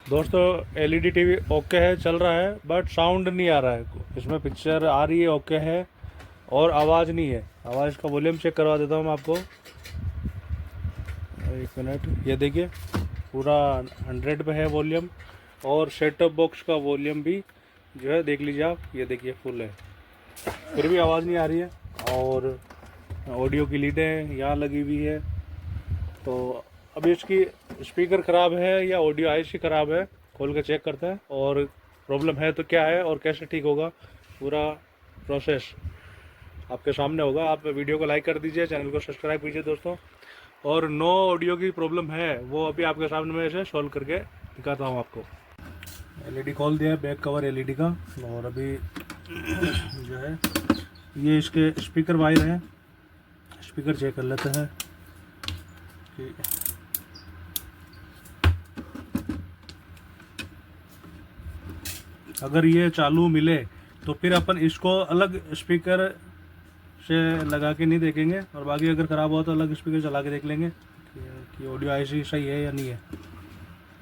दोस्तों LED TV okay है, चल रहा है, बट साउंड नहीं आ रहा है। इसमें पिक्चर आ रही है, ओके है, और आवाज़ नहीं है। आवाज़ का वॉल्यूम चेक करवा देता हूँ मैं आपको, एक मिनट। ये देखिए पूरा 100 पे है वॉल्यूम, और सेट टॉप बॉक्स का वॉल्यूम भी जो है देख लीजिए आप, ये देखिए फुल है, फिर भी आवाज़ नहीं आ रही है। और ऑडियो की लीडें यहाँ लगी हुई है। तो अभी इसकी स्पीकर ख़राब है या ऑडियो आईसी ख़राब है, खोल के चेक करते हैं, और प्रॉब्लम है तो क्या है और कैसे ठीक होगा, पूरा प्रोसेस आपके सामने होगा। आप वीडियो को लाइक कर दीजिए, चैनल को सब्सक्राइब कीजिए दोस्तों। और नो ऑडियो की प्रॉब्लम है वो अभी आपके सामने मैं इसे सॉल्व करके दिखाता हूँ आपको। एलईडी खोल दिया है, बैक कवर एलईडी का। और अभी जो है ये इसके स्पीकर वायर हैं, स्पीकर चेक कर लेते हैं कि अगर ये चालू मिले तो फिर अपन इसको अलग स्पीकर से लगा के नहीं देखेंगे, और बाकी अगर ख़राब हुआ तो अलग स्पीकर चला के देख लेंगे कि ऑडियो आईसी सही है या नहीं है।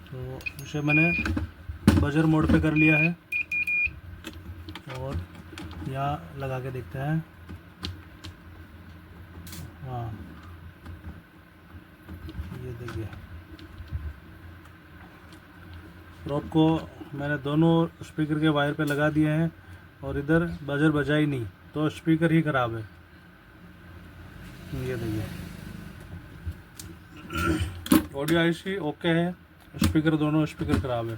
तो इसे मैंने बजर मोड पे कर लिया है, और यहाँ लगा के देखते हैं। हाँ, ये देखिए प्रोब को मैंने दोनों स्पीकर के वायर पे लगा दिए हैं, और इधर बजर बजा ही नहीं, तो स्पीकर ही ख़राब है। ये देखिए ऑडियो आईसी ओके है, स्पीकर दोनों स्पीकर ख़राब है।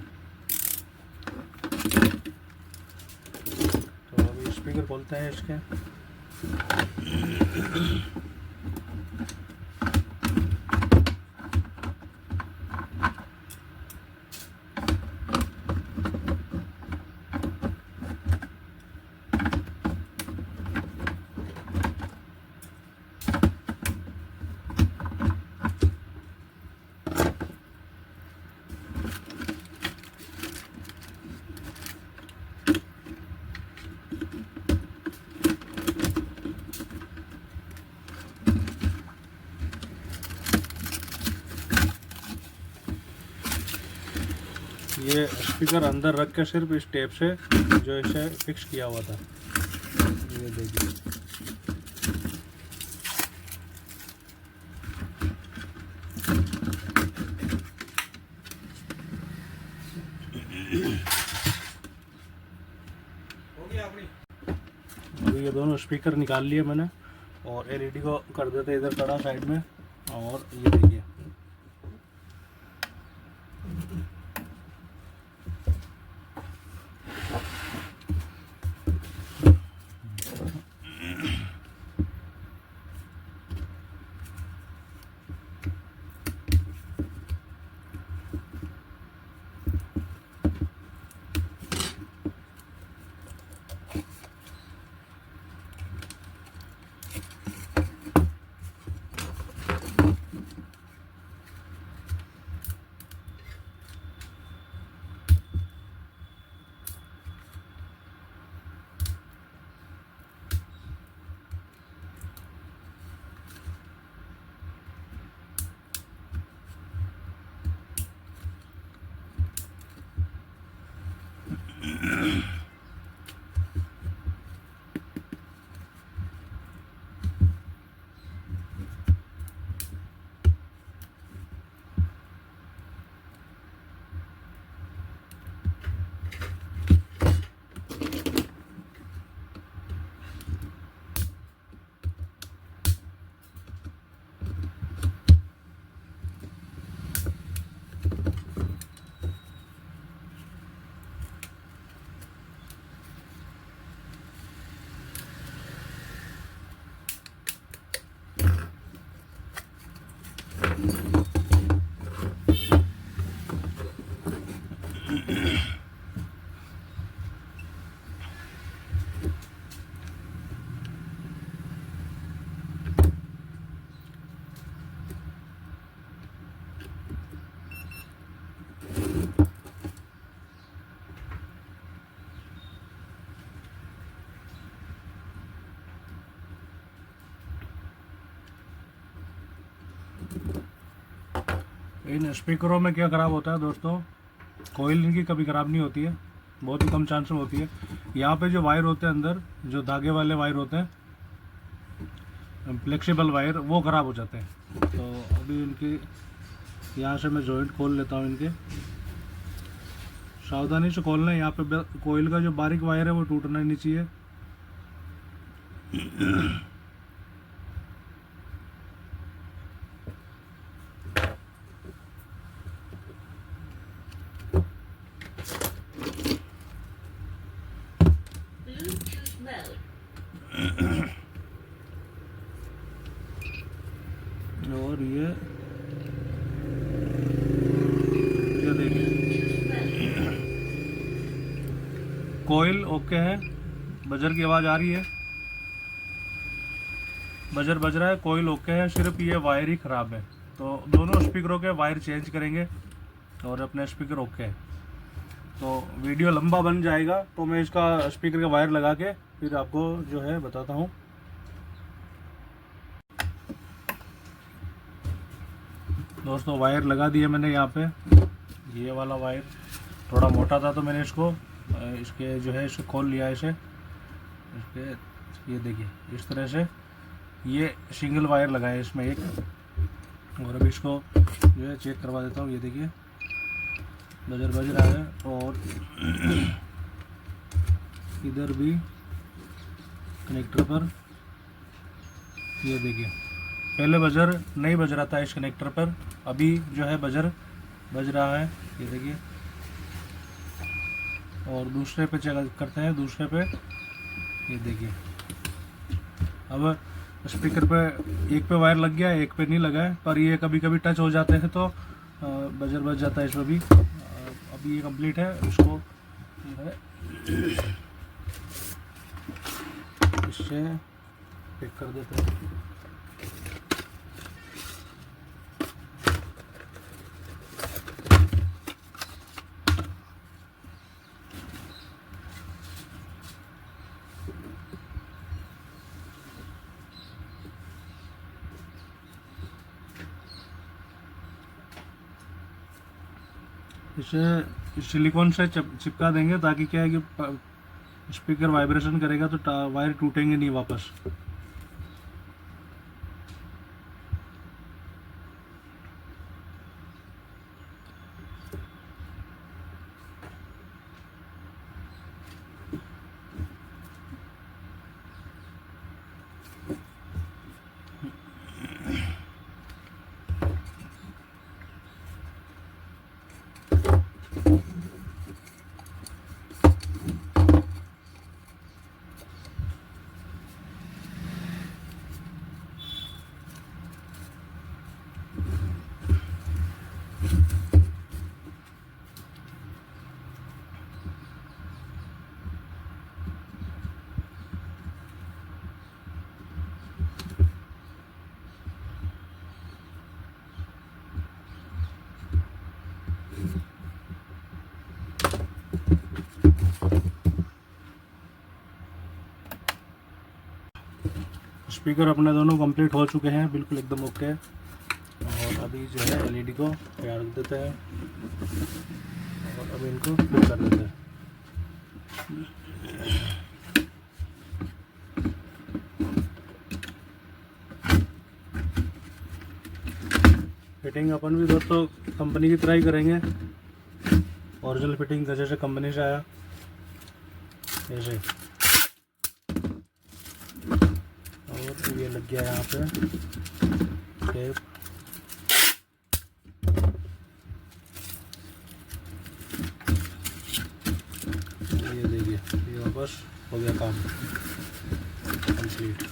तो अभी स्पीकर खोलते हैं इसके। ये स्पीकर अंदर रख के सिर्फ इस टेप से जो इसे फिक्स किया हुआ था, ये देखिए। अभी ये दोनों स्पीकर निकाल लिए मैंने, और एलईडी को कर देते इधर खड़ा साइड में। और ये देखिए इन स्पीकरों में क्या ख़राब होता है दोस्तों, कोयल इनकी कभी ख़राब नहीं होती है, बहुत ही कम चांस में होती है। यहाँ पे जो वायर होते हैं अंदर, जो धागे वाले वायर होते हैं, फ्लेक्सिबल वायर, वो ख़राब हो जाते हैं। तो अभी इनकी यहाँ से मैं जॉइंट खोल लेता हूँ इनके। सावधानी से खोलना है। यहाँ पे कोयल का जो बारीक वायर है वो टूटना नहीं चाहिए। और ये देखिए कोयल ओके है। बजर की आवाज़ आ रही है, बजर बज रहा है, कोयल ओके है, सिर्फ ये वायर ही ख़राब है। तो दोनों स्पीकरों के वायर चेंज करेंगे और अपने स्पीकर ओके है। तो वीडियो लंबा बन जाएगा, तो मैं इसका स्पीकर का वायर लगा के फिर आपको जो है बताता हूँ। दोस्तों वायर लगा दिया मैंने यहाँ पे। ये वाला वायर थोड़ा मोटा था तो मैंने इसको इसके जो है इसे खोल लिया इसे। इसके ये देखिए इस तरह से ये सिंगल वायर लगा है इसमें एक। और अभी इसको जो है चेक करवा देता हूँ। ये देखिए बजर बज रहा है और इधर भी कनेक्टर पर ये देखिए पहले बजर नहीं बज रहा था इस कनेक्टर पर, अभी जो है बजर बज रहा है। ये देखिए और दूसरे पे चेक करते हैं, दूसरे पे ये देखिए अब स्पीकर पे एक पे वायर लग गया है, एक पे नहीं लगा है, पर ये कभी कभी टच हो जाते हैं तो बजर बज जाता है इसमें भी। अभी ये कंप्लीट है, इसको इससे पिक कर देते हैं। इसे सिलिकॉन से चिपका देंगे ताकि क्या है कि स्पीकर वाइब्रेशन करेगा तो वायर टूटेंगे नहीं वापस। स्पीकर अपने दोनों कंप्लीट हो चुके हैं, बिल्कुल एकदम ओके है। और अभी जो है एलईडी को तैयार कर देते हैं और अभी इनको फिट कर देते हैं। फिटिंग अपन भी दोस्तों कंपनी की तरह ही करेंगे, ओरिजिनल फिटिंग जैसे कंपनी से आया ऐसे। और ये लग गया यहाँ पे टेप। ये देखिए ये वापस हो गया काम कंप्लीट।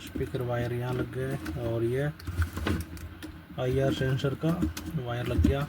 स्पीकर वायर यहाँ लग गए और ये IR सेंसर का वायर लग गया।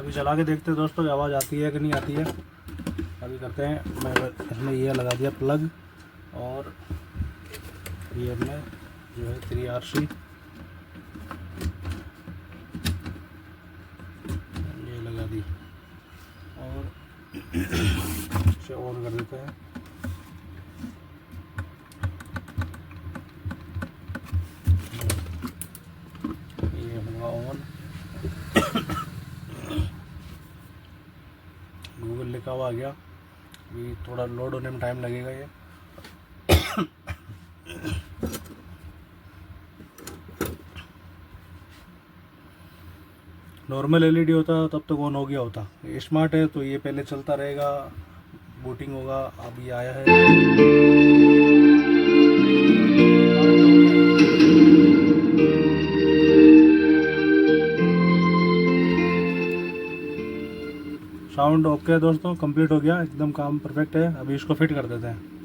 अभी चला के देखते हैं दोस्तों आवाज़ आती है कि नहीं आती है। अभी करते हैं, मैं इसमें ये लगा दिया प्लग और ये हमने जो है 3RC ये लगा दी और इसे ऑन कर देते हैं। ये होगा ऑन। गूगल लिखा हुआ आ गया। अभी थोड़ा लोड होने में टाइम लगेगा ये। नॉर्मल एलईडी होता तब तक ऑन हो गया होता। स्मार्ट है तो ये पहले चलता रहेगा, बूटिंग होगा। अब ये आया है। साउंड ओके है दोस्तों, कंप्लीट हो गया एकदम, काम परफेक्ट है। अभी इसको फिट कर देते हैं।